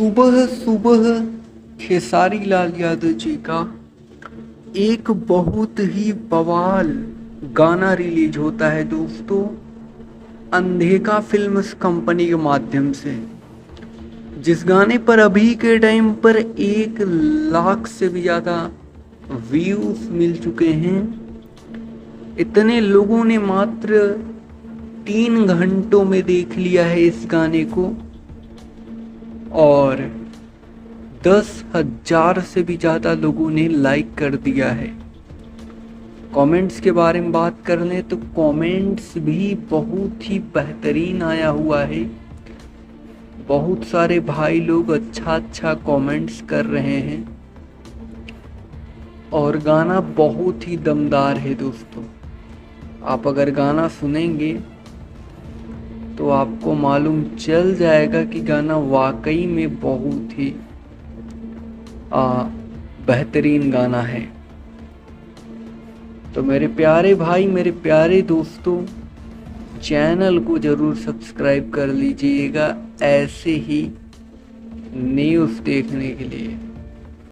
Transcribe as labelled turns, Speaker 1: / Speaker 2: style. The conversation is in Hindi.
Speaker 1: सुबह सुबह खेसारी लाल यादव जी का एक बहुत ही बवाल गाना रिलीज होता है दोस्तों, अंधेका फिल्म्स कंपनी के माध्यम से, जिस गाने पर अभी के टाइम पर 1 लाख से भी ज़्यादा व्यूज मिल चुके हैं। इतने लोगों ने मात्र 3 घंटों में देख लिया है इस गाने को और 10,000 से भी ज़्यादा लोगों ने लाइक कर दिया है। कमेंट्स के बारे में बात कर लें तो कमेंट्स भी बहुत ही बेहतरीन आया हुआ है। बहुत सारे भाई लोग अच्छा कमेंट्स कर रहे हैं और गाना बहुत ही दमदार है दोस्तों। आप अगर गाना सुनेंगे तो आपको मालूम चल जाएगा कि गाना वाकई में बहुत ही बेहतरीन गाना है। तो मेरे प्यारे भाई, मेरे प्यारे दोस्तों, चैनल को ज़रूर सब्सक्राइब कर लीजिएगा ऐसे ही न्यूज़ देखने के लिए।